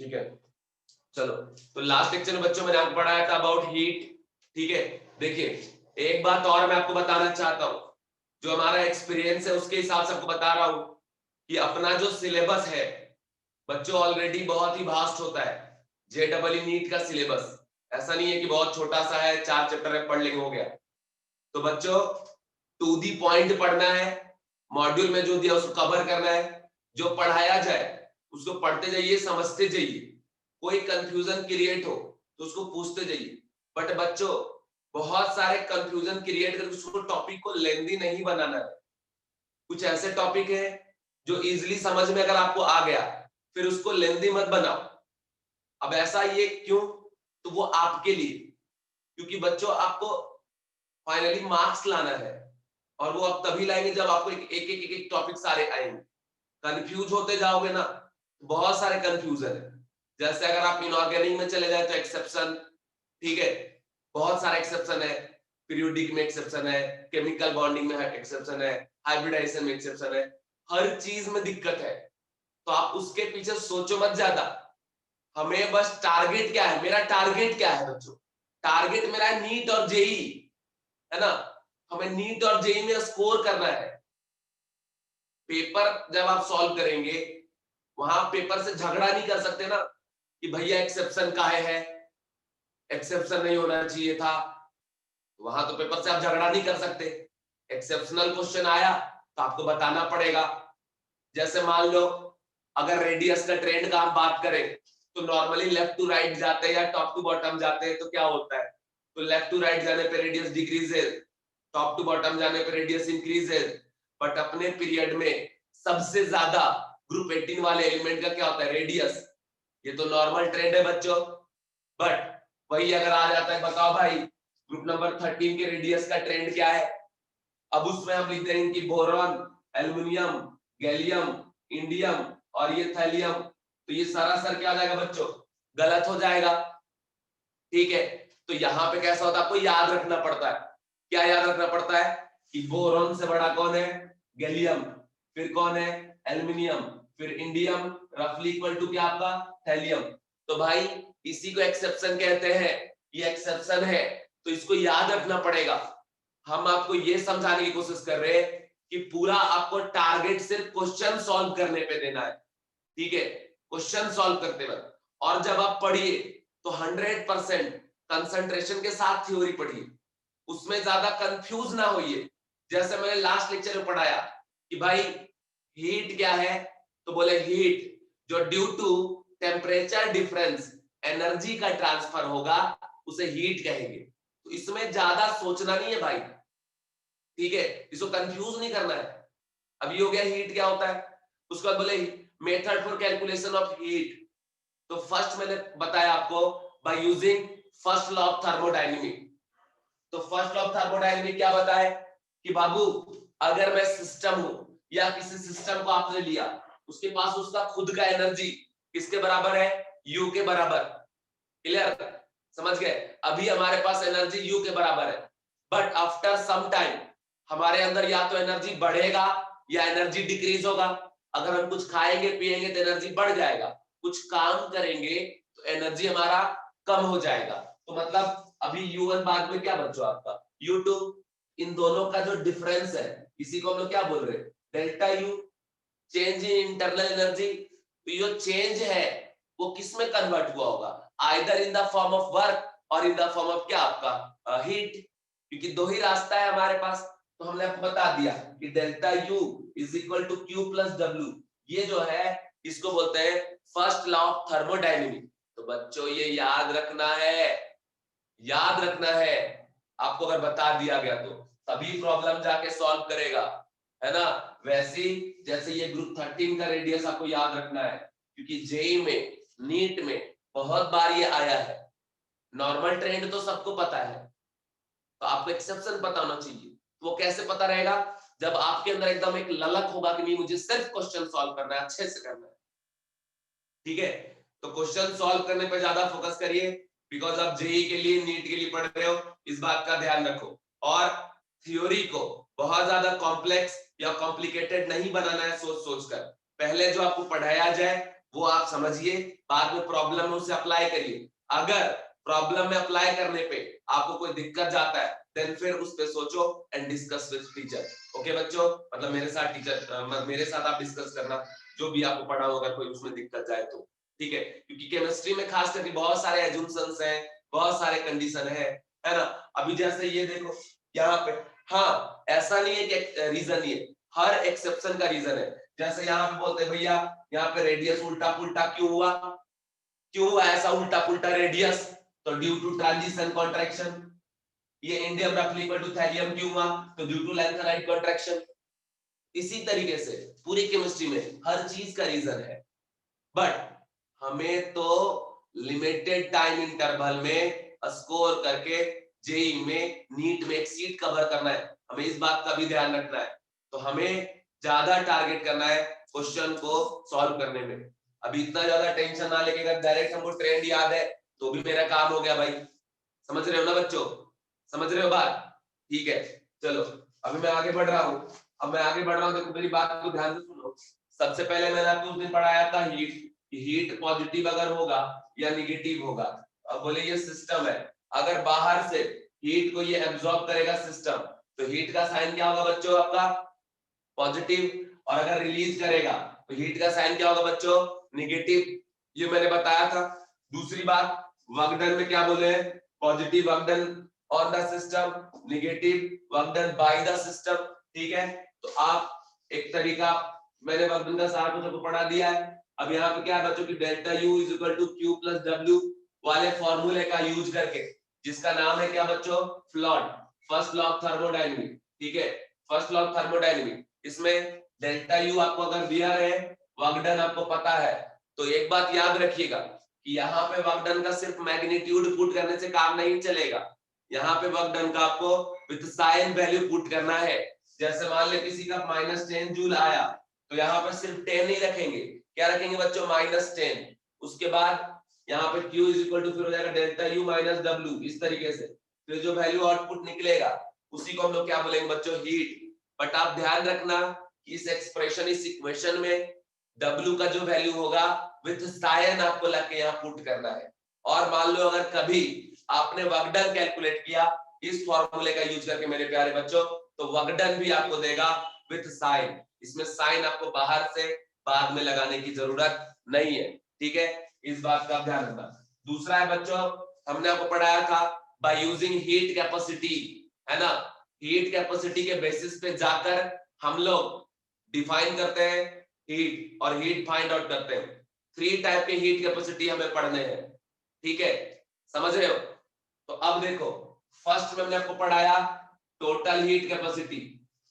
ठीक है, चलो तो लास्ट लेक्चर में बच्चों मैंने आपको पढ़ाया था अबाउट हीट। ठीक है, देखिए एक बात और मैं आपको बताना चाहता हूं, जो हमारा एक्सपीरियंस है उसके हिसाब से आपको बता रहा हूं कि अपना जो सिलेबस है बच्चों ऑलरेडी बहुत ही वास्ट होता है। JEE नीट का सिलेबस ऐसा नहीं है कि बहुत छोटा सा है, 4 चैप्टर में पढ़ लेंगे हो गया। तो बच्चों टू दी पॉइंट पढ़ना है, मॉड्यूल में जो दिया उसको कवर करना है, जो पढ़ाया जाए उसको पढ़ते जाइए, समझते जाइए। कोई कंफ्यूजन क्रिएट हो तो उसको पूछते जाइए। बट बच्चों बहुत सारे कंफ्यूजन क्रिएट करके उसको टॉपिक को लेंदी नहीं बनाना है। कुछ ऐसे टॉपिक है जो इजीली समझ में अगर आपको आ गया, फिर उसको लेंदी मत बनाओ। अब ऐसा ये क्यों, तो वो आपके लिए, क्योंकि बच्चों आपको फाइनली मार्क्स लाना है, और वो आप तभी लाएंगे जब आपको एक टॉपिक सारे आएंगे। कंफ्यूज होते जाओगे ना, बहुत सारे कंफ्यूजन है। जैसे अगर आप इनऑर्गेनिक में चले जाए तो एक्सेप्शन, ठीक है, बहुत सारे एक्सेप्शन है। पीरियोडिक में एक्सेप्शन है, केमिकल बॉन्डिंग में एक्सेप्शन है, हाइब्रिडाइजेशन में एक्सेप्शन है, हर चीज में दिक्कत है। तो आप उसके पीछे सोचो मत ज्यादा। हमें बस टारगेट क्या है, मेरा टारगेट क्या है बच्चों, टारगेट मेरा है नीट और जेई, है ना। हमें नीट और जेई में स्कोर करना है। पेपर जब आप सॉल्व करेंगे, वहां पेपर से झगड़ा नहीं कर सकते ना कि भैया एक्सेप्शन काहे है, एक्सेप्शन नहीं होना चाहिए था। वहां तो पेपर से आप झगड़ा नहीं कर सकते। एक्सेप्शनल क्वेश्चन आया तो आपको बताना पड़ेगा। जैसे मान लो अगर रेडियस का ट्रेंड का हम बात करें, तो नॉर्मली लेफ्ट टू राइट जाते हैं या टॉप टू बॉटम जाते हैं, तो क्या होता है, तो लेफ्ट टू राइट जाने पे radius decreases, top to bottom जाने पे रेडियस इंक्रीजेज। बट अपने पीरियड में सबसे ज्यादा ग्रुप 18 वाले एलिमेंट का क्या होता है, रेडियस। ये तो नॉर्मल ट्रेंड है बच्चों। बट वही अगर आ जाता है, बताओ भाई ग्रुप नंबर 13 के रेडियस का ट्रेंड क्या है, अब उसमें हम लिख देंगे कि बोरॉन, एल्युमिनियम, गैलियम, इंडियम और ये थैलियम, तो ये सरासर क्या हो जाएगा बच्चों, गलत हो जाएगा। ठीक है, तो यहाँ पे कैसा होता है, आपको याद रखना पड़ता है। क्या याद रखना पड़ता है कि बोरॉन से बड़ा कौन है, गैलियम, फिर कौन है, एल्युमिनियम, फिर इंडियम, रफली इक्वल टू क्या आपका, थैलियम। तो भाई इसी को एक्सेप्शन कहते हैं, ये एक्सेप्शन है, तो इसको याद रखना पड़ेगा। हम आपको ये समझाने की कोशिश कर रहे हैं कि पूरा आपको टारगेट सिर्फ क्वेश्चन सॉल्व करने पे देना है। ठीक है, क्वेश्चन सॉल्व करते वक्त, और जब आप पढ़िए तो 100% कंसंट्रेशन के साथ थ्योरी पढ़िए, उसमें ज्यादा कंफ्यूज ना होइए। जैसे मैंने लास्ट लेक्चर में पढ़ाया कि भाई हीट क्या है, तो बोले हीट जो due to temperature difference energy का ट्रांसफर होगा उसे हीट कहेंगे। तो इसमें ज्यादा सोचना नहीं है भाई, ठीक है, इसको कंफ्यूज नहीं करना है। अब ये हो गया हीट क्या होता है, उसके बाद बोले method for calculation of heat. तो फर्स्ट मैंने बताया आपको by using first law of thermodynamic. तो फर्स्ट लॉ ऑफ थर्मोडायनेमिक क्या बताए कि बाबू अगर मैं सिस्टम हूं या किसी सिस्टम को आपने लिया, उसके पास उसका खुद का एनर्जी किसके बराबर है, यू के बराबर। क्लियर, समझ गए। अभी हमारे पास एनर्जी यू के बराबर है, बट आफ्टर सम टाइम हमारे अंदर या तो एनर्जी बढ़ेगा या एनर्जी डिक्रीज होगा। अगर हम कुछ खाएंगे पिएंगे तो एनर्जी बढ़ जाएगा, कुछ काम करेंगे तो एनर्जी हमारा कम हो जाएगा। तो मतलब अभी U1 बाद में क्या बच्चों आपका U2। इन दोनों का जो डिफरेंस है इसी को हम लोग क्या बोल रहे हैं, delta U, change in internal energy. तो ये चेंज है वो किस में कन्वर्ट हुआ होगा, either in the form of work और इन द फॉर्म ऑफ क्या आपका हीट, क्योंकि दो ही रास्ता है हमारे पास। तो हमने आपको बता दिया कि delta U is equal to Q plus W, ये जो है इसको बोलते हैं फर्स्ट लॉ ऑफ थर्मोडायनेमिक। तो बच्चों ये याद रखना है, याद रखना है। आपको अगर बता दिया गया तो तभी प्रॉब्लम जाके सॉल्व करेगा, है ना। वैसे जैसे ये ग्रुप 13 का रेडियस आपको याद रखना है, क्योंकि जेई में नीट में बहुत बार ये आया है। नॉर्मल ट्रेंड तो सबको पता है, तो आपको एक्सेप्शन पता होना चाहिए। तो वो कैसे पता रहेगा, जब आपके अंदर एकदम एक ललक होगा कि नहीं मुझे सिर्फ क्वेश्चन सॉल्व करना है, अच्छे से करना है। ठीक है, तो क्वेश्चन सॉल्व करने पे ज्यादा फोकस करिए, बिकॉज आप जेई के लिए नीट के लिए पढ़ रहे हो, इस बात का ध्यान रखो। और थ्योरी को बहुत ज्यादा कॉम्प्लेक्स या कॉम्प्लिकेटेड नहीं बनाना है सोच सोच कर। पहले जो आपको पढ़ाया जाए वो आप समझिए, बाद में प्रॉब्लम में उसे अप्लाई करिए। अगर प्रॉब्लम में अप्लाई करने पे आपको कोई दिक्कत जाता है, देन फिर उस पे सोचो and discuss with teacher. Okay बच्चों, मतलब मेरे साथ टीचर, मेरे साथ आप डिस्कस करना जो भी आपको पढ़ा होगा, कोई उसमें दिक्कत जाए तो, ठीक है। क्योंकि केमिस्ट्री में खास करके बहुत सारे एजम्पशंस हैं, बहुत सारे कंडीशन है ना। अभी जैसे ये देखो यहाँ पे, हाँ ऐसा नहीं है कि रीजन ही है, हर एक्सेप्शन का रीजन है। जैसे यहाँ पे बोलते हैं भैया यहाँ पे रेडियस उल्टा पुल्टा क्यों हुआ, क्यों हुआ ऐसा उल्टा पुल्टा रेडियस, तो ड्यू टू ट्रांजिशन कॉन्ट्रैक्शन। ये इंडियम रफली इक्वल टू थैलियम क्यों हुआ, तो ड्यू टू लैंथेनाइड कॉन्ट्रैक्शन। इसी तरीके से पूरी केमिस्ट्री में हर चीज का रीजन है, बट हमें तो लिमिटेड टाइम इंटरवल में स्कोर करके जेई में, नीट में एक सीट कवर करना है, हमें इस बात का भी ध्यान रखना है। तो हमें ज्यादा टारगेट करना है क्वेश्चन को सॉल्व करने में। अभी इतना ज्यादा टेंशन ना लेके, अगर डायरेक्ट हमको ट्रेंड याद है तो भी मेरा काम हो गया भाई। समझ रहे हो ना बच्चों, समझ रहे हो बात, ठीक है। चलो अभी मैं आगे बढ़ रहा हूँ, अब मैं आगे बढ़ रहा हूँ, देखो मेरी बात को ध्यान से सुनो। सबसे पहले मैंने आपको उस दिन पढ़ाया था हीट पॉजिटिव अगर होगा या निगेटिव होगा। अब बोले ये सिस्टम है, अगर बाहर से हीट को ये एब्जॉर्ब करेगा सिस्टम, तो हीट का साइन क्या होगा बच्चों आपका, पॉजिटिव। और अगर रिलीज करेगा तो हीट का साइन क्या होगा बच्चों, निगेटिव। ये मैंने बताया था। दूसरी बात, वर्कडन में क्या बोले हैं, positive work done on the system, negative work done by the system, ठीक है। तो आप एक तरीका, मैंने वर्कडन का सारा कुछ आपको पढ़ा दिया है। अब यहाँ पे क्या है बच्चों की delta U is equal to Q plus W वाले फॉर्मूले का यूज करके, जिसका नाम है क्या बच्चों, flawed, first law of thermodynamics, ठीक है, फर्स्ट लॉ ऑफ थर्मोडायनेमिक्स। इसमें डेल्टा यू आपको अगर दिया है, वर्कडन आपको पता है, तो एक बात याद रखिएगा कि यहाँ पे वर्कडन का सिर्फ मैग्नीट्यूड पुट करने से काम नहीं चलेगा। यहाँ पे वर्कडन का आपको विद साइन वैल्यू पुट करना है। जैसे मान ले किसी का -10 जूल आया, तो यहाँ पे सिर्फ 10 नहीं रखेंगे, क्या रखेंगे बच्चों, -10। उसके बाद यहाँ पे Q इज इक्वल टू फिर हो जाएगा डेल्टा U माइनस W, इस तरीके से फिर जो वैल्यू आउटपुट निकलेगा उसी को हम लोग क्या बोलेंगे बच्चों, हीट। बट आप ध्यान रखना कि इस एक्सप्रेशन, इस इक्वेशन में W का जो वैल्यू होगा विथ साइन आपको लगे यहाँ पुट करना है। और मान लो अगर कभी आपने वर्कडन कैलकुलेट किया इस फॉर्मूले का यूज करके मेरे प्यारे बच्चों, तो वर्कडन भी आपको देगा विथ साइन। इसमें साइन आपको बाहर से बाद में लगाने की जरूरत नहीं है, ठीक है, इस बात का ध्यान रखना। दूसरा है बच्चों, हमने आपको पढ़ाया था बाय यूजिंग हीट कैपेसिटी, है ना। हीट कैपेसिटी के बेसिस पे जाकर हम लोग डिफाइन करते हैं हीट, और हीट फाइंड आउट करते हैं। 3 टाइप के हीट कैपेसिटी हमें पढ़ने हैं, ठीक है, समझ रहे हो। तो अब देखो, फर्स्ट में हमने आपको पढ़ाया टोटल हीट कैपेसिटी,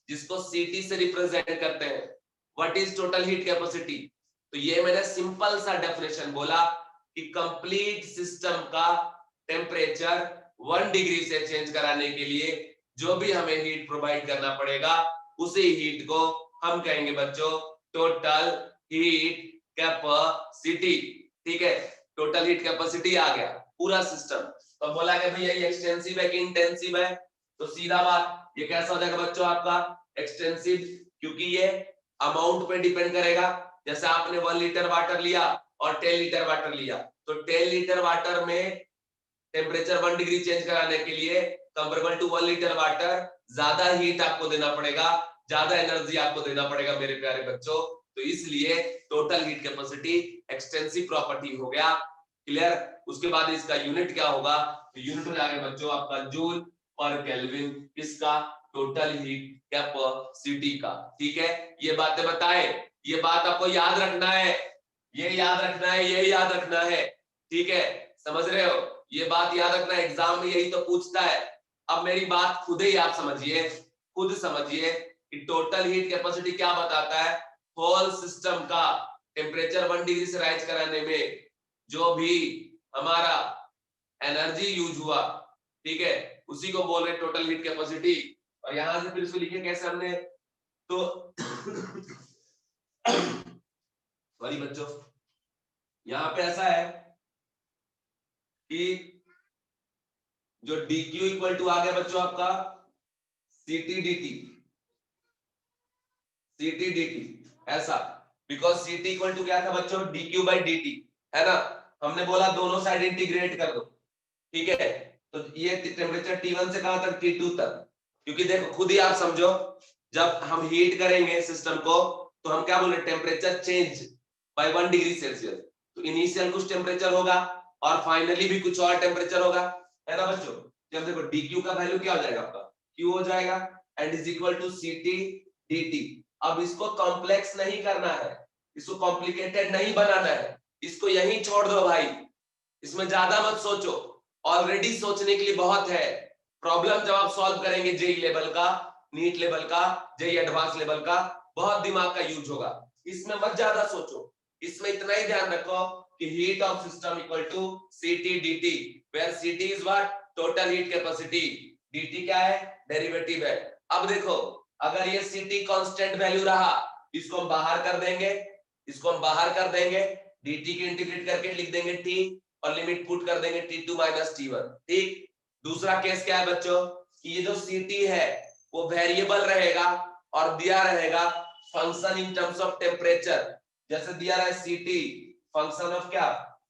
जिसको सीटी से रिप्रेजेंट करते हैं। What is total heat capacity, तो ये मैंने सिंपल सा डेफिनेशन बोला कि कंप्लीट सिस्टम का टेम्परेचर 1 डिग्री से चेंज कराने के लिए जो भी हमें हीट प्रोवाइड करना पड़ेगा, उसी हीट को हम कहेंगे बच्चों टोटल हीट कैपेसिटी, ठीक है। टोटल हीट कैपेसिटी आ गया पूरा सिस्टम। तो बोला कि भैया ये एक्सटेंसिव है कि इंटेंसिव है, तो सीधा बात ये कैसा हो जाएगा बच्चों आपका एक्सटेंसिव, क्योंकि ये अमाउंट पे डिपेंड करेगा। जैसे आपने 1 लीटर वाटर लिया और 10 लीटर वाटर लिया, तो 10 लीटर वाटर में टेम्परेचर 1 डिग्री चेंज कराने के लिए कंपेरेबल टू 1 लीटर वाटर ज्यादा हीट आपको देना पड़ेगा, ज्यादा एनर्जी आपको देना पड़ेगा मेरे प्यारे बच्चों। तो इसलिए total heat capacity extensive property हो गया, क्लियर। उसके बाद इसका यूनिट क्या होगा, तो यूनिट हो जाएगा बच्चों आपका जूल पर केल्विन, इसका टोटल हीट कैपेसिटी का, ठीक है। ये बातें बताए, ये बात आपको याद रखना है, ये याद रखना है, ये याद रखना है, ठीक है, समझ रहे हो। ये बात याद रखना, एग्जाम में यही तो पूछता है। अब मेरी बात खुद ही आप समझिए, खुद समझिए कि टोटल हीट कैपेसिटी क्या बताता है, होल सिस्टम का टेम्परेचर 1 डिग्री से राइज कराने में जो भी हमारा एनर्जी यूज हुआ, ठीक है, उसी को बोल रहे टोटल हीट कैपेसिटी। और यहां से फिर इसको लिखे कैसे हमने, तो सॉरी बच्चों, यहां पे ऐसा है कि जो dq इक्वल टू आ गया बच्चों आपका CT dt, CT dt ऐसा, because C T equal to क्या था बच्चों, D Q by D T, है ना। हमने बोला दोनों साइड इंटीग्रेट कर दो, ठीक है। तो ये टेम्परेचर T1 से कहां तक, T2 तक। क्योंकि देखो खुद ही आप समझो, जब हम हीट करेंगे सिस्टम को तो हम क्या बोल रहे, temperature change bye 1 degree Celsius. तो इनिशियल कुछ टेम्परेचर होगा और फाइनली भी कुछ और टेम्परेचर होगा, है ना बच्चों। जब देखो डी क्यू का वैल्यू क्या हो जाएगा आपका, क्यू हो जाएगा and is equal to C T D T. अब इसको कॉम्प्लेक्स नहीं करना है, इसको कॉम्प्लिकेटेड नहीं बनाना है, इसको यहीं छोड़ दो भाई, इसमें ज्यादा मत सोचो, ऑलरेडी सोचने के लिए बहुत है। प्रॉब्लम जब आप सॉल्व करेंगे जेई लेवल का, नीट लेवल का, जेई एडवांस लेवल का, बहुत दिमाग का यूज होगा, इसमें मत ज्यादा सोचो। इसमें इतना ही ध्यान रखो कि heat of system equal to CT DT, where CT is what, total heat capacity, DT क्या है, डेरिवेटिव है। अब देखो अगर ये सीटी कांस्टेंट वैल्यू रहा, इसको हम बाहर कर देंगे, इसको हम बाहर कर देंगे, dt के इंटीग्रेट करके लिख देंगे t और लिमिट पुट कर देंगे t2 माइनस t1, ठीक। दूसरा केस क्या है बच्चों, कि ये जो ct है वो वेरिएबल रहेगा और दिया रहेगा function in terms of temperature. जैसे दिया रहा है ct फंक्शन ऑफ क्या,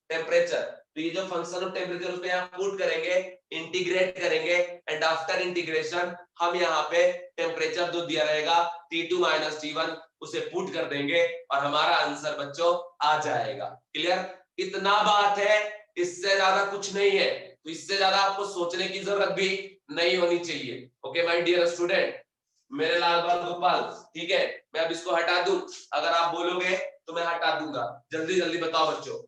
टेम्परेचर, तो ये जो फंक्शन ऑफ टेम्परेचर उसको यहाँ पुट करेंगे, इंटीग्रेट करेंगे एंड आफ्टर इंटीग्रेशन हम यहाँ पे टेम्परेचर जो दिया रहेगा T2 माइनस T1 उसे पुट कर देंगे और हमारा आंसर बच्चों आ जाएगा। क्लियर, इतना बात है, इससे ज्यादा कुछ नहीं है। तो इससे ज्यादा आपको सोचने की जरूरत भी नहीं होनी चाहिए। ओके माय डियर स्टूडेंट, मेरे लाल बाल गोपाल, ठीक है। मैं अब इसको हटा दूं, अगर आप बोलोगे तो मैं हटा दूंगा। जल्दी जल्दी बताओ बच्चों।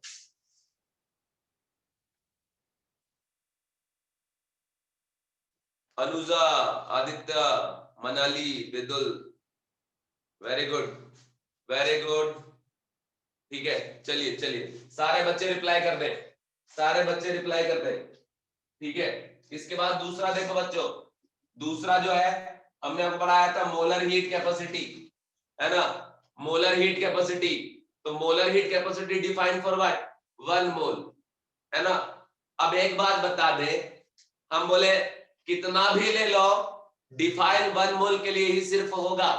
Anuja, Aditya, Manali, Bidul, very good, very good, ठीक है। चलिए चलिए सारे बच्चे रिप्लाई कर दें, सारे बच्चे रिप्लाई कर दें, ठीक है। इसके बाद दूसरा देखो बच्चों, दूसरा जो है हमने आपको पढ़ाया था मोलर हीट कैपेसिटी, है ना, मोलर हीट कैपेसिटी। तो molar heat capacity defined for what, 1 मोल, है ना। अब एक बात बता दे, हम बोले कितना भी ले लो, डिफाइन 1 मोल के लिए ही सिर्फ होगा,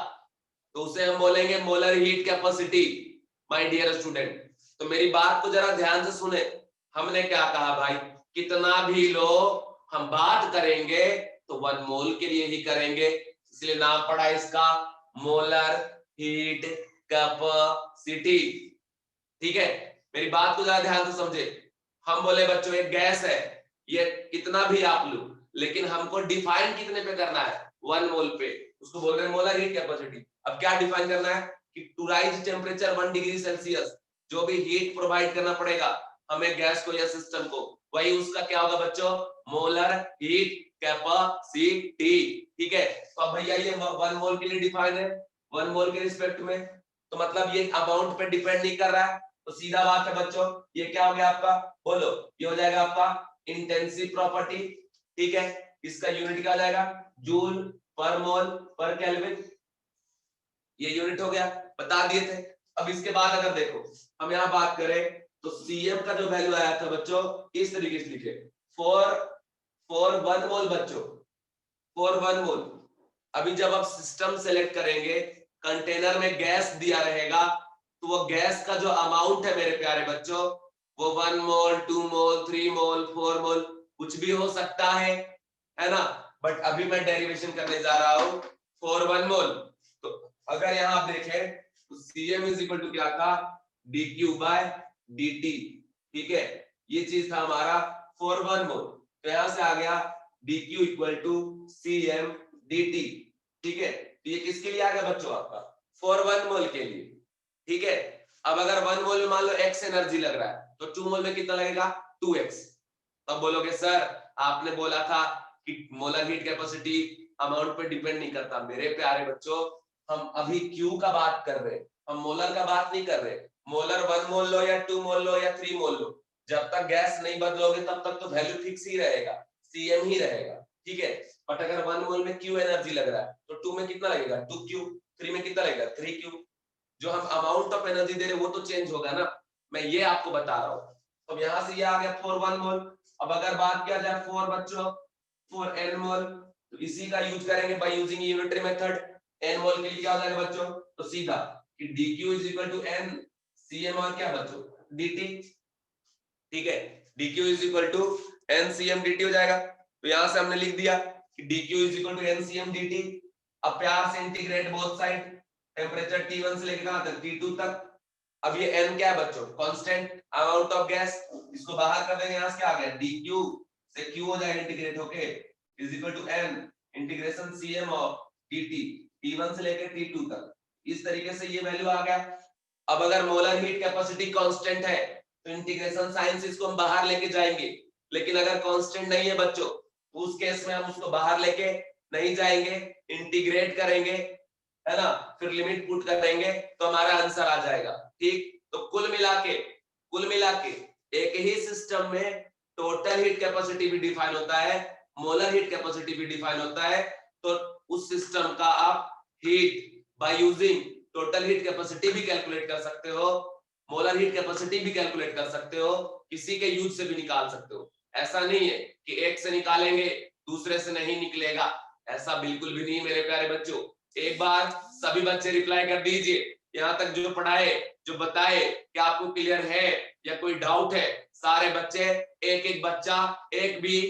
तो उसे हम बोलेंगे molar heat capacity, my dear student. तो मेरी बात को जरा ध्यान से सुने, हमने क्या कहा भाई, कितना भी लो, हम बात करेंगे तो 1 मोल के लिए ही करेंगे, इसलिए नाम पड़ा इसका मोलर हीट कैपेसिटी, ठीक है। मेरी बात को जरा ध्यान से समझे, हम बोले बच्चों एक गैस है, ये कितना भी आप लो, लेकिन हमको डिफाइन कितने पे करना है, 1 मोल पे, उसको बोल रहे हैं मोलर हीट कैपेसिटी। अब क्या डिफाइन करना है कि to raise temperature 1 degree Celsius, जो भी हीट प्रोवाइड करना पड़ेगा हमें गैस को या सिस्टम को, वही उसका क्या होगा बच्चों, मोलर हीट कैपेसिटी, ठीक है। तो अब भैया ये 1 मोल के लिए डिफाइन है, 1 मोल के रिस्पेक्ट में, तो मतलब ये अमाउंट पे डिपेंड नहीं कर रहा है, तो सीधा बात है बच्चों, ये क्या हो गया आपका, बोलो, ये हो जाएगा आपका इंटेंसिव प्रॉपर्टी, ठीक है। इसका यूनिट क्या हो जाएगा, जूल पर मोल पर केल्विन, ये यूनिट हो गया, बता दिए थे। अब इसके बाद अगर देखो हम यहाँ बात करें तो सीएम का जो वैल्यू आया था बच्चों, इस तरीके से लिखे, फॉर 1 मोल बच्चों, फॉर 1 मोल। अभी जब आप सिस्टम सेलेक्ट करेंगे, कंटेनर में गैस दिया रहेगा, तो वो गैस का जो अमाउंट है मेरे प्यारे बच्चों, वो 1 मोल 2 मोल 3 मोल 4 मोल कुछ भी हो सकता है ना। बट अभी मैं डेरिवेशन करने जा रहा हूं फॉर 1 मोल। तो अगर यहां आप देखें तो Cm इज इक्वल टू क्या था, dq बाय dt, ठीक है। ये चीज था हमारा फॉर 1 मोल, तो यहां से आ गया dq equal to Cm dt, ठीक है। तो ये किसके लिए आ गया बच्चों, आपका फॉर 1 मोल के लिए, ठीक है। अब अगर 1 मोल में मान लो x एनर्जी लग रहा है, तो 2 मोल में कितना लगेगा, 2x। तब बोलोगे सर आपने बोला था कि मोलर हीट कैपेसिटी अमाउंट पे डिपेंड नहीं करता। मेरे प्यारे बच्चों, हम अभी Q का बात कर रहे हैं, हम मोलर का बात नहीं कर रहे। मोलर 1 मोल लो या 2 मोल लो या 3 मोल लो, जब तक गैस नहीं बदलोगे तब तक तो वैल्यू फिक्स ही रहेगा, Cm ही रहेगा, ठीक है। बट अगर 1 मोल में Q एनर्जी लग रहा है तो 2 में कितना लगेगा, 2Q, 3 में कितना लगेगा, 3Q। जो हम अमाउंट ऑफ एनर्जी दे रहे हैं वो तो चेंज होगा ना, मैं ये आपको बता रहा हूँ। तो यहां से ये आ गया फॉर 1 मोल। अब अगर बात किया जाए फॉर बच्चों, फॉर n मोल, तो इसी का यूज करेंगे by using unitary method. n मोल के लिए क्या हो जाएगा बच्चों, तो सीधा कि dq is equal to n cm और क्या बच्चों dt, ठीक है, dq is equal to n cm dt हो जाएगा। तो यहां से हमने लिख दिया कि dq is equal to n cm dt। अब प्यार से integrate both side, temperature T1 से लेकर कहां तक T2 तक। अब ये n क्या है बच्चों, कांस्टेंट अमाउंट ऑफ गैस, इसको बाहर कर देंगे, यहां से क्या आ गया dq से q हो जाएगा इंटीग्रेट होके is equal to n integration cm of dt T1 से लेकर T2 तक। इस तरीके से ये वैल्यू आ गया। अब अगर मोलर हीट कैपेसिटी कांस्टेंट है तो इंटीग्रेशन साइन से इसको हम बाहर लेके जाएंगे, लेकिन अगर कांस्टेंट नहीं है बच्चों उस केस में हम उसको बाहर लेके नहीं जाएंगे, इंटीग्रेट करेंगे, है ना, फिर लिमिट पुट करेंगे तो हमारा आंसर आ जाएगा। ठीक, तो कुल मिला के एक ही सिस्टम में टोटल हीट कैपेसिटी भी डिफाइन होता है, मोलर हीट कैपेसिटी भी डिफाइन होता है। तो उस सिस्टम का आप heat by using total heat capacity भी कैलकुलेट कर सकते हो, मोलर हीट कैपेसिटी भी कैलकुलेट कर सकते हो, किसी के यूज से भी निकाल सकते हो। ऐसा नहीं है कि एक से निकालेंगे दूसरे से नहीं निकलेगा, ऐसा बिल्कुल भी नहीं मेरे प्यारे बच्चों। एक बार सभी बच्चे रिप्लाई कर दीजिए, यहाँ तक जो पढ़ाए जो बताए क्या आपको क्लियर है या कोई डाउट है। सारे बच्चे, एक एक बच्चा, एक भी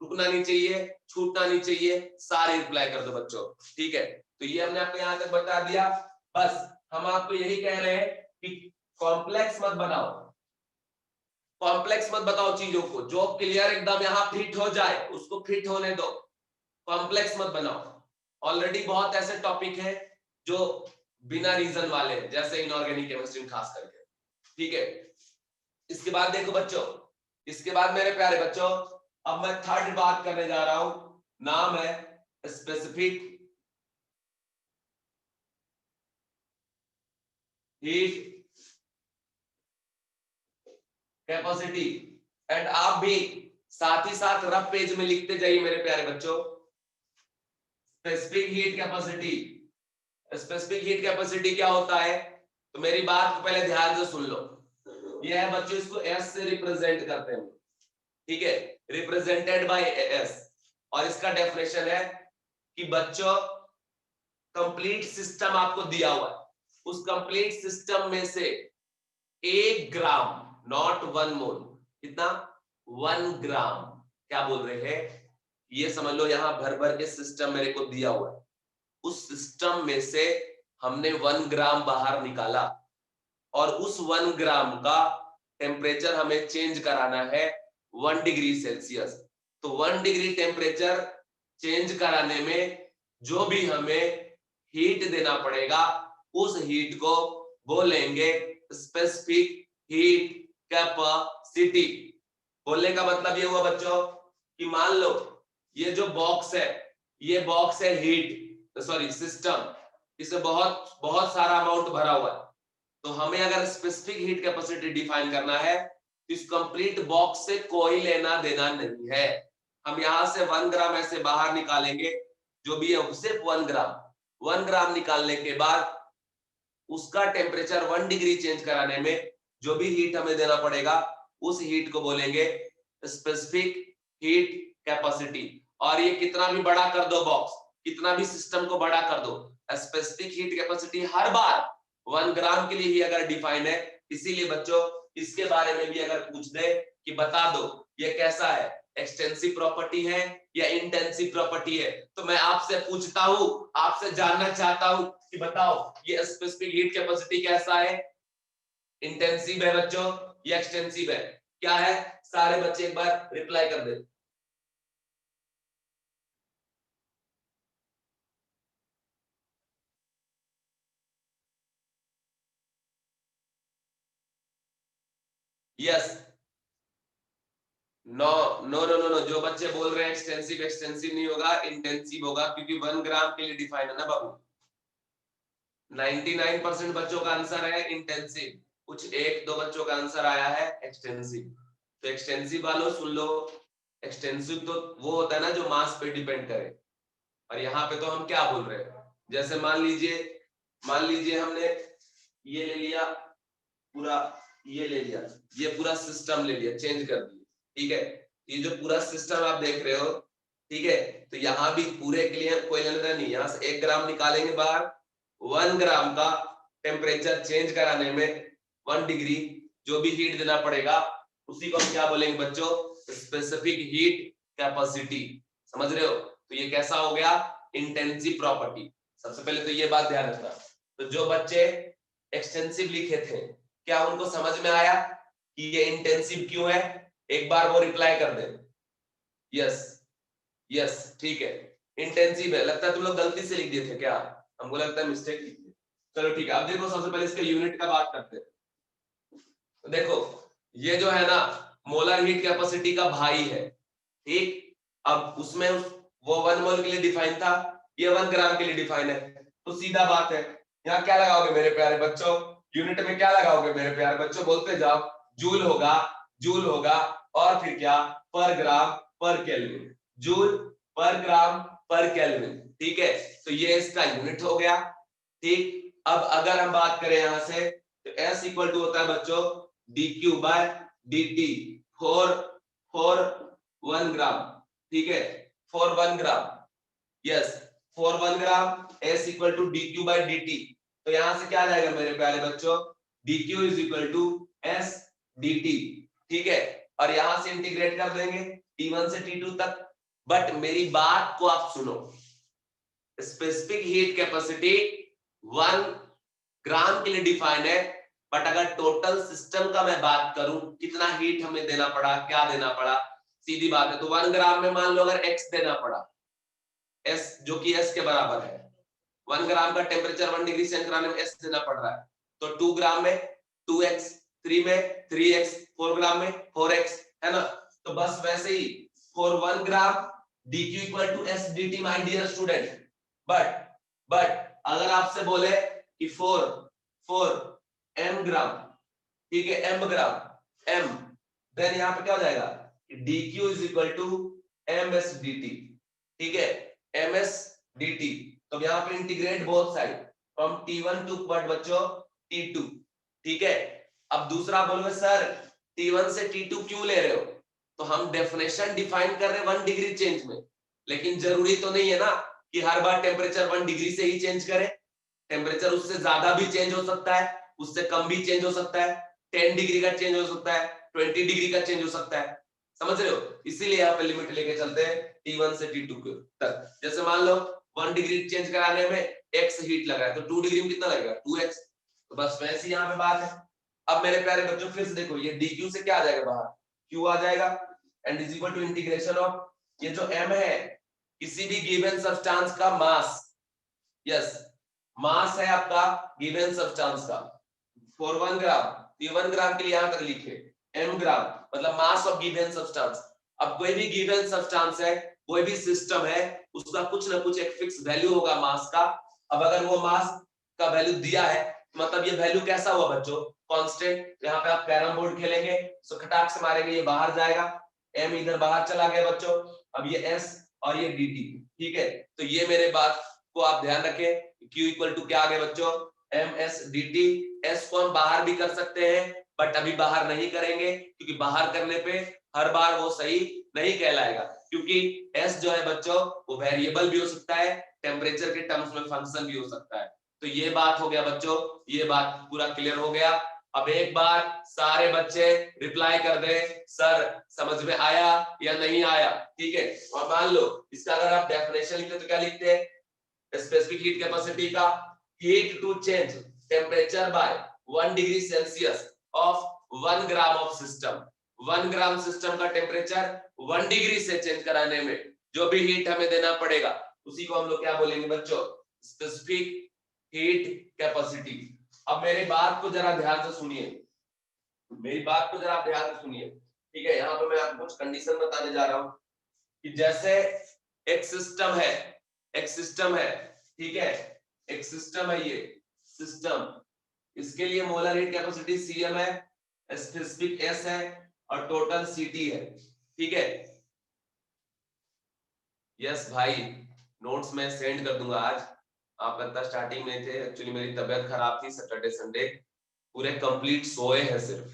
रुकना नहीं चाहिए, छूटना नहीं चाहिए, सारे रिप्लाई कर दो बच्चों, ठीक है। तो ये हमने आपको यहाँ तक बता दिया। बस हम आपको यही कह रहे हैं कि कॉम्प्लेक्स मत बनाओ, कॉम्प्लेक्स मत बताओ चीजों को, जो क्लियर एकदम यहाँ फिट हो जाए उसको फिट होने दो, कॉम्प्लेक्स मत बनाओ। ऑलरेडी बहुत ऐसे टॉपिक हैं जो बिना रीजन वाले हैं, जैसे इनऑर्गेनिक केमिस्ट्री खास करके, ठीक है। इसके बाद देखो बच्चों, इसके बाद मेरे प्यारे बच्चों अब मैं थर्ड बात करने जा रहा हूं, नाम है स्पेसिफिक हीट कैपेसिटी। एंड आप भी साथ ही साथ रफ पेज में लिखते जाइए मेरे प्यारे बच्चों, specific heat capacity. Specific heat capacity क्या होता है, तो मेरी बात को पहले ध्यान से सुन लो। यह है बच्चों, इसको एस से रिप्रेजेंट करते हैं, ठीक है, रिप्रेजेंटेड बाय एस। और इसका डेफिनेशन है कि बच्चों कंप्लीट सिस्टम आपको दिया हुआ है, उस कंप्लीट सिस्टम में से 1 ग्राम, नॉट 1 मोल, कितना 1 ग्राम, क्या बोल रहे हैं ये समझ लो, यहां भर भर के सिस्टम मेरे को दिया हुआ है, उस सिस्टम में से हमने 1 ग्राम बाहर निकाला और उस 1 ग्राम का टेम्परेचर हमें चेंज कराना है 1 डिग्री सेल्सियस। तो 1 डिग्री टेम्परेचर चेंज कराने में जो भी हमें हीट देना पड़ेगा उस हीट को बोलेंगे स्पेसिफिक हीट कैपेसिटी। बोलने का मतलब ये हुआ बच्चों कि मान लो ये जो बॉक्स है, ये बॉक्स है हीट, सॉरी सिस्टम, इसमें बहुत बहुत सारा अमाउंट भरा हुआ है। तो हमें अगर स्पेसिफिक हीट कैपेसिटी डिफाइन करना है तो इस कंप्लीट बॉक्स से कोई लेना देना नहीं है। हम यहां से 1 ग्राम ऐसे बाहर निकालेंगे, जो भी है सिर्फ 1 ग्राम निकालने के बाद उसका टेम्परेचर 1 डिग्री चेंज कराने में जो भी हीट हमें देना पड़ेगा उस हीट को बोलेंगे स्पेसिफिक हीट कैपेसिटी। और ये कितना भी बड़ा कर दो बॉक्स, कितना भी सिस्टम को बड़ा कर दो, स्पेसिफिक हीट कैपेसिटी हर बार 1 ग्राम के लिए ही अगर डिफाइन है। इसीलिए बच्चों इसके बारे में भी अगर पूछ दे कि बता दो ये कैसा है, एक्सटेंसिव प्रॉपर्टी है या इंटेंसिव प्रॉपर्टी है, तो मैं आपसे पूछता हूं, आपसे जानना चाहता हूं कि बताओ ये स्पेसिफिक हीट कैपेसिटी कैसा है, इंटेंसिव है बच्चों या एक्सटेंसिव है, क्या है? सारे बच्चे एक बार रिप्लाई कर दे। Yes, no no no no no, जो बच्चे बोल रहे हैं एक्सटेंसिव, एक्सटेंसिव नहीं होगा, इंटेंसिव होगा, क्योंकि 1 ग्राम के लिए डिफाइन है ना बाबू। 99% बच्चों का आंसर है इंटेंसिव, कुछ एक दो बच्चों का आंसर आया है एक्सटेंसिव। तो एक्सटेंसिव वालों सुन लो, एक्सटेंसिव तो वो होता है ना जो मास पे डिपेंड करे, और यहाँ पे तो हम क्या बोल रहे हैं, जैसे मान लीजिए हमने ये ले लिया पूरा, ये ले लिया, ये पूरा सिस्टम ले लिया, चेंज कर दिया, ठीक है। ये जो पूरा सिस्टम आप देख रहे हो, ठीक है, तो यहाँ भी पूरे के लिए कोई लेना नहीं, यहाँ से 1 ग्राम निकालेंगे बाहर, 1 ग्राम का टेम्परेचर चेंज कराने में 1 डिग्री जो भी हीट देना पड़ेगा उसी को हम क्या बोलेंगे बच्चों, स्पेसिफिक हीट कैपेसिटी। समझ रहे हो? तो ये कैसा हो गया, इंटेंसिव प्रॉपर्टी। सबसे पहले तो ये बात ध्यान रखना। तो जो बच्चे एक्सटेंसिव लिखे थे क्या उनको समझ में आया कि ये इंटेंसिव क्यों है? एक बार वो रिप्लाई कर दे। यस यस ठीक है, इंटेंसिव है। लगता है तुम लोग गलती से लिख दिए थे क्या? हमको लगता है मिस्टेक लिख दिए। चलो ठीक है, अब देखो सबसे पहले इसके यूनिट का बात करते हैं। तो देखो ये जो है ना मोलर हीट कैपेसिटी का भाई है, ठीक। अब उसमें वो 1 मोल के लिए डिफाइन था, ये 1 ग्राम के लिए डिफाइन है। तो सीधा बात है, यहाँ क्या लगाओगे मेरे प्यारे बच्चों? यूनिट में क्या लगाओगे मेरे प्यारे बच्चों? बोलते जाओ। जूल होगा, जूल होगा, और फिर क्या? पर ग्राम पर केल्विन। जूल पर ग्राम पर केल्विन, ठीक है। तो ये इसका यूनिट हो गया, ठीक। अब अगर हम बात करें यहां से तो S इक्वल टू होता है बच्चों dq by dt for 1 gram, ठीक है, for 1 gram. Yes, for 1 gram S equal to dq by dt। तो यहां से क्या आ जाएगा मेरे प्यारे बच्चों? dq is equal to S dt, ठीक है। और यहां से इंटीग्रेट कर देंगे T1 से T2 तक। बट मेरी बात को आप सुनो, स्पेसिफिक हीट कैपेसिटी 1 ग्राम के लिए डिफाइन है, बट अगर टोटल सिस्टम का मैं बात करूं कितना हीट हमें देना पड़ा, क्या देना पड़ा, सीधी बात है। तो 1 ग्राम में मान लो अगर x देना पड़ा, s जो कि s के बराबर है, 1 ग्राम का टेम्परेचर 1 डिग्री सेंटीग्रेड कराने में s देना पड़ रहा है, तो 2 ग्राम में 2x, 3 में 3x, 4 ग्राम में 4x, है ना। तो बस वैसे ही for 1 gram dq equal to s dt my dear student. But अगर आपसे बोले कि फॉर m ग्राम, ठीक है, m ग्राम m, देन यहाँ पे क्या हो जाएगा? dq is equal to ms dt, ठीक है, ms dt। तो यहाँ पे integrate both side from t1 to what बच्चों? t2, ठीक है। अब दूसरा बोलोगे सर t1 से t2 क्यों ले रहे हो? तो हम डेफिनेशन डिफाइन कर रहे हैं 1 डिग्री चेंज में, लेकिन जरूरी तो नहीं है ना कि हर बार टेम्परेचर 1 डिग्री से ही चेंज करे। टेम्परेचर उससे ज्यादा भी चेंज हो सकता है, उससे कम भी चेंज हो सकता है, 10 डिग्री का चेंज हो सकता है, 20 डिग्री का चेंज हो सकता है। समझ रहे हो? इसीलिए यहाँ पे लिमिट लेके चलते हैं T1 से T2 तक। जैसे मान लो 1 डिग्री चेंज कराने में x हीट लगा है, तो 2 डिग्री में कितना लगेगा? 2x। तो बस वैसी यहाँ पे बात है। अब मेरे प्यारे बच्चों फिर से देखो, ये dq से क्या आ जाएगा बाहर? q आ जाएगा, and is equal to integration of ये जो m है किसी भी गिवन सब्सटेंस का मास। यस, मास है आपका गिवन सब्सटेंस का फॉर 1 ग्राम। ये 1 ग्राम के लिए यहां तक लिखे m ग्राम, मतलब मास ऑफ गिवन सब्सटेंस। अब कोई भी गिवन सब्सटेंस है, कोई भी सिस्टम है, उसका कुछ ना कुछ एक फिक्स वैल्यू होगा मास का। अब अगर वो मास का वैल्यू दिया है, मतलब ये वैल्यू कैसा हुआ बच्चों? कांस्टेंट। यहाँ पे आप कैरम बोर्ड खेलेंगे तो खटाक से मारेंगे, ये बाहर जाएगा, m इधर बाहर चला गया बच्चों। अब ये s और ये dt, ठीक है। तो ये मेरे बात को आप ध्यान रखें, q इक्वल टू क्या आ गया बच्चों? ms dt। s को हम बाहर भी कर सकते हैं, बट अभी बाहर नहीं करेंगे, क्योंकि बाहर करने पे हर बार वो सही नहीं कहलाएगा, क्योंकि s जो है बच्चों वो वेरिएबल भी हो सकता है, टेम्परेचर के टर्म्स में फंक्शन भी हो सकता है। तो ये बात हो गया बच्चों, ये बात पूरा क्लियर हो गया। अब एक बार सारे बच्चे रिप्लाई कर दे सर समझ में आया या नहीं आया, ठीक है। और मान लो इसका अगर आप डेफिनेशन लिखते तो क्या लिखते हैं? स्पेसिफिक हीट कैपेसिटी का heat to change temperature by 1 degree Celsius of 1 gram of system. 1 gram system का टेम्परेचर 1 डिग्री से चेंज कराने में जो भी हीट हमें देना पड़ेगा उसी को हम लोग क्या बोलेंगे बच्चों? Specific heat capacity. अब मेरी बात को जरा ध्यान से सुनिए, मेरी बात को जरा ध्यान से सुनिए, ठीक है। यहाँ पे मैं आपको कुछ कंडीशन बताने जा रहा हूँ कि जैसे एक सिस्टम है, एक सिस्टम है, ठीक है, एक सिस्टम है, ये सिस्टम, इसके लिए मोलर हीट कैपेसिटी Cm है, स्पेसिफिक S है और टोटल Ct है, ठीक है। यस भाई, नोट्स मैं सेंड कर दूंगा आज। आप लगता स्टार्टिंग में थे, एक्चुअली मेरी तबीयत खराब थी, सैटरडे संडे पूरे कंप्लीट सोए हैं सिर्फ,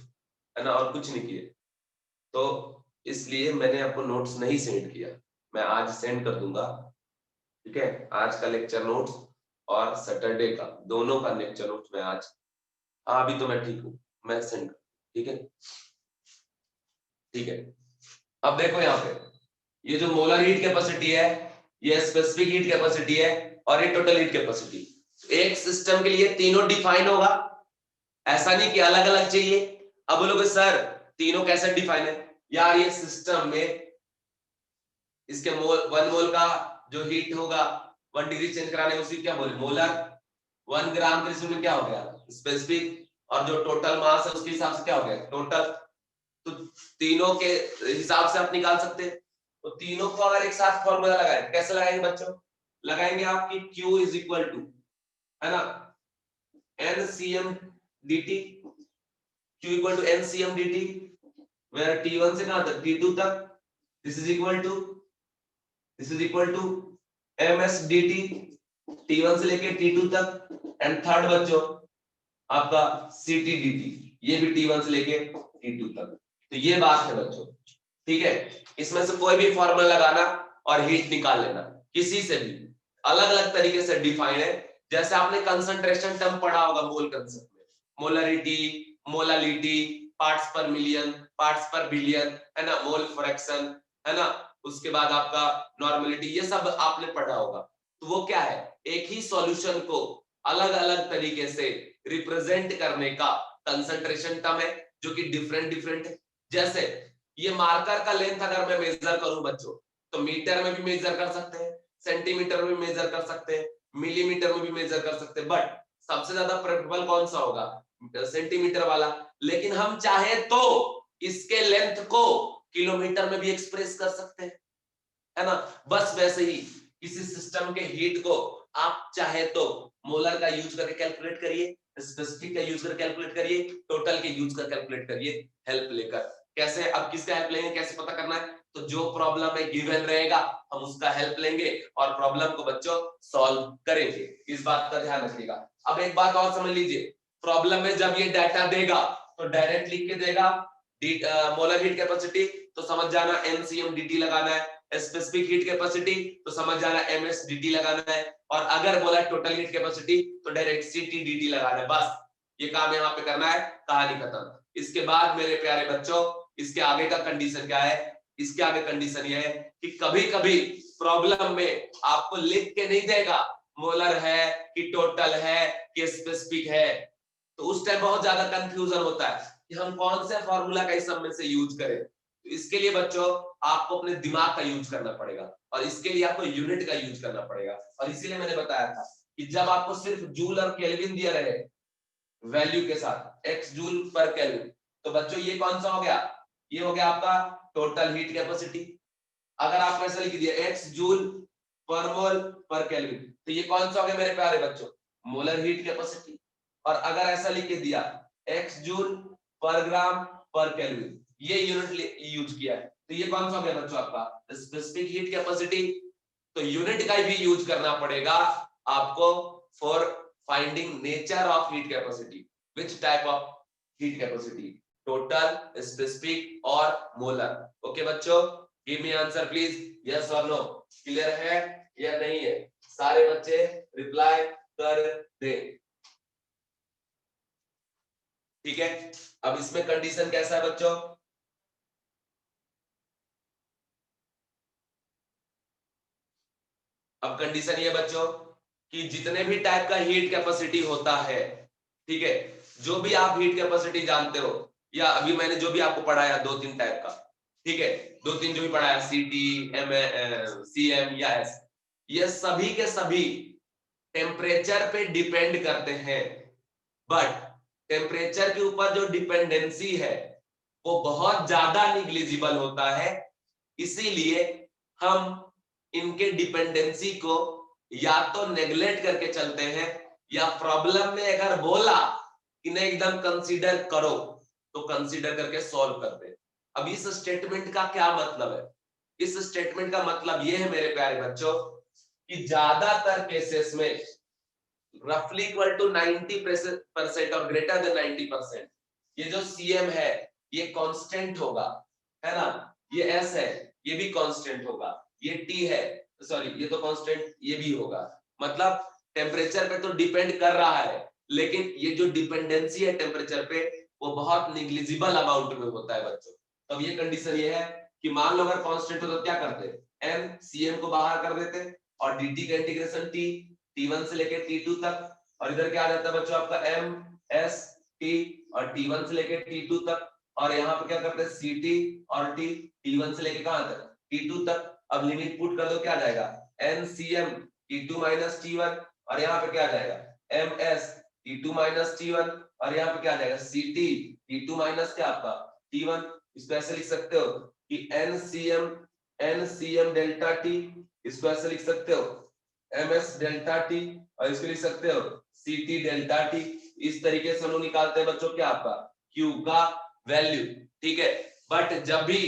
है ना, और कुछ नहीं किए, तो इसलिए मैंने आपको नोट्स नहीं सेंड किया। मैं आज सेंड कर दूंगा, ठीक है, आज का लेक्चर नोट्स और सैटरडे का, दोनों का लेक्चर नोट्स में आज, हाँ अभी तो मैं ठीक हूँ, मैं सेंड, ठीक है ठीक है। अब देखो यहाँ पे ये जो मोलर हीट कैपेसिटी है, ये स्पेसिफिक हीट कैपेसिटी है और ये टोटल हीट कैपेसिटी। एक सिस्टम के लिए तीनों डिफाइन होगा, ऐसा नहीं कि अलग अलग चाहिए। अब बोलोगे सर तीनों कैसे डिफाइन है? यार ये सिस्टम में इसके मोल 1 मोल का जो हीट होगा 1 डिग्री चेंज कराने उसी क्या बोले मोलर, 1 ग्राम के रिश्ते में क्या हो गया स्पेसिफिक, और जो टोटल मास है उसके हिसाब से क्या हो गया टोटल। तो तीनों के हिसाब से आप निकाल सकते हैं। तो तीनों को अगर एक साथ फॉर्मूला लगाए, कैसे लगाएंगे बच्चों? लगाएंगे आपकी Q इज इक्वल टू, है ना, NCM dt, Q equal to NCM dt, where T1 से कहां तक T2 तक, this is equal to ms dt, T1 से लेके T2 तक, एंड थर्ड बच्चों आपका CT dt, ये भी T1 से लेके T2 तक। तो ये बात है बच्चों, ठीक है। इसमें से कोई भी फॉर्मूला लगाना और हीट निकाल लेना, किसी से भी अलग अलग तरीके से डिफाइन है। जैसे आपने कंसंट्रेशन टर्म पढ़ा होगा मोल कंसेप्ट में, मोलरिटी, मोलालिटी, पार्ट्स पर मिलियन, पार्ट्स पर बिलियन, है ना, मोल फ्रैक्शन, है ना, उसके बाद आपका नॉर्मलिटी, ये सब आपने पढ़ा होगा। तो वो क्या है, एक ही सॉल्यूशन को अलग अलग तरीके से रिप्रेजेंट करने का कंसंट्रेशन टर्म है, जो कि डिफरेंट डिफरेंट है। जैसे ये मार्कर का लेंथ अगर मैं मेजर करूं बच्चों, तो मीटर में भी मेजर कर सकते हैं, सेंटीमीटर में भी मेजर कर सकते हैं, मिलीमीटर में भी मेजर कर सकते हैं, बट सबसे ज्यादा प्रेफरेबल कौन सा होगा, सेंटीमीटर वाला। लेकिन हम चाहे तो इसके लेंथ को किलोमीटर में भी एक्सप्रेस कर सकते हैं, है ना। बस वैसे ही किसी सिस्टम के हीट को आप चाहे तो मोलर का यूज करके कैलकुलेट करिए, स्पेसिफिक का यूज करके कैलकुलेट करिए, टोटल के यूज करके कैलकुलेट करिए, हेल्प लेकर। कैसे, अब किसका हेल्प लेंगे, कैसे पता करना है? तो जो प्रॉब्लम में गिवन रहेगा हम उसका हेल्प लेंगे और प्रॉब्लम को बच्चों सॉल्व करेंगे, इस बात का ध्यान रखिएगा। अब एक बात और समझ लीजिए, प्रॉब्लम में जब ये डाटा देगा तो डायरेक्ट लिख के देगा मोलर हीट कैपेसिटी, तो समझ जाना NCM dt लगाना है, स्पेसिफिक हीट कैपेसिटी तो समझ जाना MS dt लगाना है, और अगर बोला टोटल हीट कैपेसिटी तो डायरेक्ट CT dt लगाना है। बस ये काम यहाँ पे करना है, कहानी खत्म। इसके बाद मेरे प्यारे बच्चों इसके आगे का कंडीशन क्या है? इसके आगे कंडीशन ये है कि कभी कभी प्रॉब्लम में आपको लिख के नहीं देगा मोलर है कि टोटल है कि स्पेसिफिक है, तो उस टाइम बहुत ज्यादा कंफ्यूजन होता है कि हम कौन से फॉर्मूला का इस सब में से यूज करें। तो इसके लिए बच्चों आपको अपने दिमाग का यूज करना पड़ेगा, और इसके लिए आपको यूनिट का यूज करना पड़ेगा। और इसीलिए मैंने बताया था कि जब आपको सिर्फ जूल और केल्विन दिया रहे वैल्यू के साथ, x जूल पर केल्विन, तो बच्चों ये कौन सा हो गया, ये हो गया आपका टोटल हीट कैपेसिटी। अगर आपको ऐसा लिख दिया x जूल पर मोल पर केल्विन, तो ये कौन सा हो गया मेरे प्यारे बच्चों, मोलर हीट कैपेसिटी। और अगर ऐसा लिख के दिया x जूल पर ग्राम पर केल्विन, ये यूनिट यूज किया है, तो ये कौन सा हो गया बच्चों आपका स्पेसिफिक हीट कैपेसिटी। तो यूनिट का भी यूज करना पड़ेगा आपको for finding nature of heat capacity, which type of heat capacity, total, specific और मोलर। ओके बच्चों, give me answer please, yes और नो, क्लियर है या नहीं है? सारे बच्चे रिप्लाई कर दे, ठीक है। अब इसमें कंडीशन कैसा है बच्चों, अब कंडीशन ये बच्चों कि जितने भी टाइप का हीट कैपेसिटी होता है, ठीक है, जो भी आप हीट कैपेसिटी जानते हो, या अभी मैंने जो भी आपको पढ़ाया 2-3 टाइप का, ठीक है, 2-3 जो भी पढ़ाया CT, CM या S, ये सभी के सभी टेम्परेचर पे डिपेंड करते हैं। बट टेम्परेचर के ऊपर जो डिपेंडेंसी है वो बहुत ज्यादा निग्लिजिबल होता है, इसीलिए हम इनके डिपेंडेंसी को या तो नेग्लेक्ट करके चलते हैं, या प्रॉब्लम में अगर बोला कि नहीं एकदम कंसीडर करो तो कंसीडर करके सॉल्व करते हैं। अब इस स्टेटमेंट का क्या मतलब है? इस स्टेटमेंट का मतलब यह है मेरे प्यारे बच्चों कि ज्यादातर केसेस में रफली इक्वल टू 90% और ग्रेटर देन 90%, ये जो CM है ये कांस्टेंट होगा, है ना, ये S है ये भी कांस्टेंट होगा, ये T है, सॉरी ये तो कांस्टेंट ये भी होगा। मतलब टेम्परेचर पे तो डिपेंड कर रहा है, लेकिन ये जो डिपेंडेंसी है टेम्परेचर पे वो बहुत निग्लिजिबल अमाउंट में होता है बच्चों। अब ये कंडीशन ये है कि मान लो अगर कांस्टेंट हो तो क्या करते, m cm को बाहर कर देते और dt का इंटीग्रेशन t t1 से लेके t2 तक, और इधर क्या आ जाता है बच्चों आपका m s t और t1 से लेके t2 तक, और यहाँ पे क्या करते हैं ct और t t1 से लेके कहां तक t2 तक। अब लिमिट पुट कर दो, क्या आ जाएगा ncm t2 माइनस t1, और यहाँ पे क्या आ जाएगा ms t2 माइनस t1, और यहाँ पे क्या आ जाएगा ct t2 माइनस क्या आपका t1। इसको ऐसे लिख सकते हो कि NCM डेल्टा T, इसको ऐसे लिख सकते हो MS डेल्टा T, और इसको लिख सकते हो CT डेल्टा T। इस तरीके से हम लोग निकालते हैं बच्चों क्या आपका Q का वैल्यू, ठीक है। बट जब भी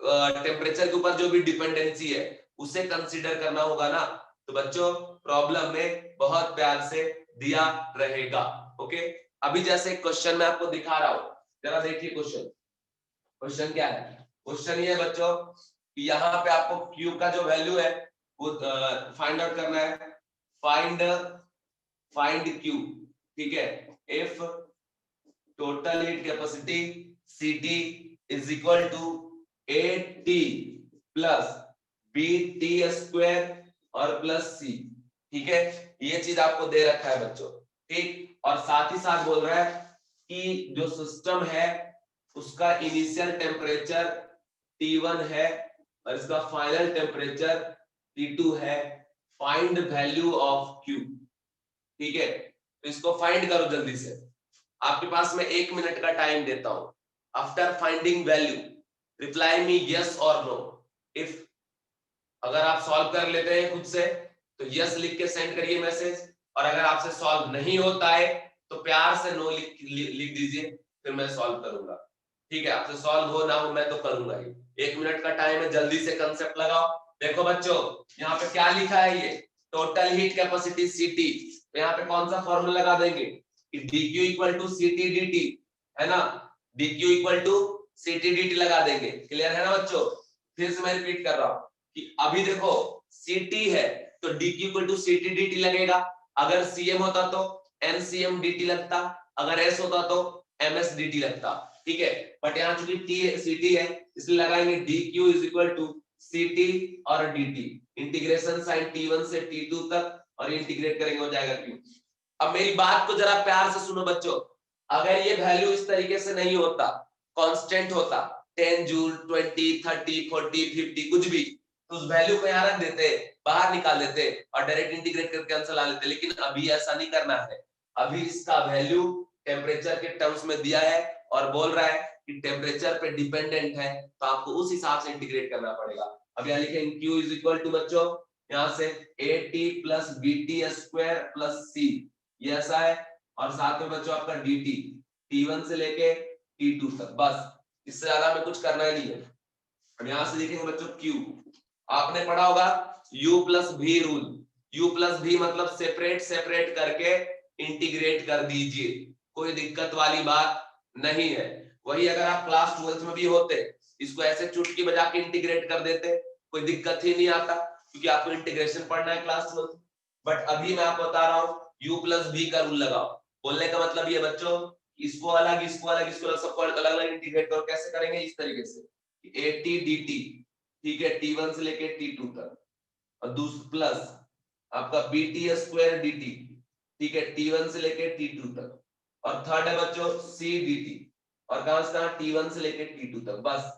टेम्परेचर के ऊपर जो भी डिपेंडेंसी है उसे कंसीडर करना होगा ना, तो बच्चों प्रॉब्लम में बहुत प्यार से दिया रहेगा। ओके, अभी जैसे क्वेश्चन में आपको दिखा रहा हूं, जरा देखिए क्वेश्चन क्या है। क्वेश्चन ये है बच्चों कि यहाँ पे आपको Q का जो वैल्यू है वो फाइंड आउट करना है। फाइंड Q, ठीक है। If total heat capacity CT is equal to AT plus BT square और प्लस C, ठीक है। ये चीज आपको दे रखा है बच्चों, ठीक। और साथ ही साथ बोल रहा है कि जो सिस्टम है उसका इनिशियल टेम्परेचर T1 है और इसका फाइनल टेम्परेचर T2 है। फाइंड वैल्यू ऑफ Q, ठीक है। तो इसको फाइंड करो जल्दी से, आपके पास मैं 1 मिनट का टाइम देता हूं। After finding value reply me yes और नो। इफ अगर आप सॉल्व कर लेते हैं खुद से तो यस लिख के सेंड करिए मैसेज, और अगर आपसे सॉल्व नहीं होता है तो प्यार से नो लिख दीजिए, फिर मैं सॉल्व करूंगा, ठीक है। आपसे सॉल्व हो ना हो मैं तो करूंगा ही। 1 मिनट का टाइम है, जल्दी से कंसेप्ट लगाओ। देखो बच्चों यहाँ पे क्या लिखा है, ये टोटल हीट कैपेसिटी CT, तो यहाँ पे कौन सा फॉर्मूला लगा देंगे कि dq equal to CT dt, है ना। dq equal to CT dt लगा देंगे, क्लियर है ना बच्चों। फिर से मैं रिपीट कर रहा हूँ कि अभी देखो CT है तो dq equal to CT dt लगेगा, अगर CM होता तो NCM dt लगता, अगर S होता तो MS dt लगता, ठीक है। बट यहाँ चूंकि CT है इसलिए लगाएंगे dq is equal to CT और dt, इंटीग्रेशन साइन T1 से T2 तक, और इंटीग्रेट करेंगे हो जाएगा Q। अब मेरी बात को जरा प्यार से सुनो बच्चों, अगर ये वैल्यू इस तरीके से नहीं होता, कांस्टेंट होता 10 जूल 20 30 40 50 कुछ भी, तो उस वैल्यू को यहाँ रख देते, बाहर निकाल देते और डायरेक्ट इंटीग्रेट करके आंसर ला लेते। लेकिन अभी ऐसा नहीं करना है, अभी इसका वैल्यू टेम्परेचर के टर्म्स में दिया है और बोल रहा है कि टेम्परेचर पे डिपेंडेंट है, तो आपको उस हिसाब से इंटीग्रेट करना पड़ेगा। अब यहाँ लिखेंगे Q इज इक्वल टू बच्चों यहाँ से AT plus BT square plus C, ये ऐसा है, और साथ में बच्चों आपका DT T1 से लेके T2 तक, बस इससे ज्यादा में कुछ करना ही नहीं है। अब यहाँ से लिखेंगे बच्चों Q, आपने पढ़ा होगा U plus V rule, U plus V मतलब सेपरेट करके इंटीग्रेट कर दीजिए, कोई दिक्कत वाली बात नहीं है। वही अगर आप क्लास 12th में भी होते इसको ऐसे चुटकी बजा के इंटीग्रेट कर देते, कोई दिक्कत ही नहीं आता, क्योंकि आपको इंटीग्रेशन पढ़ना है क्लास 12th। बट अभी मैं आपको बता रहा हूँ U प्लस V का रूल लगाओ। बोलने का मतलब ये बच्चों इसको अलग इसको अलग इसको अलग सबको अलग अलग इंटीग्रेट करो। कैसे करेंगे, इस तरीके से AT dt, ठीक है, T1 से लेके T2 तक, और दूसरा प्लस आपका BT स्क्वायर dt, ठीक है, T1 से लेके T2 तक, और थर्ड है बच्चों C dt, और कहां से कहां T1 से लेके T2 तक, बस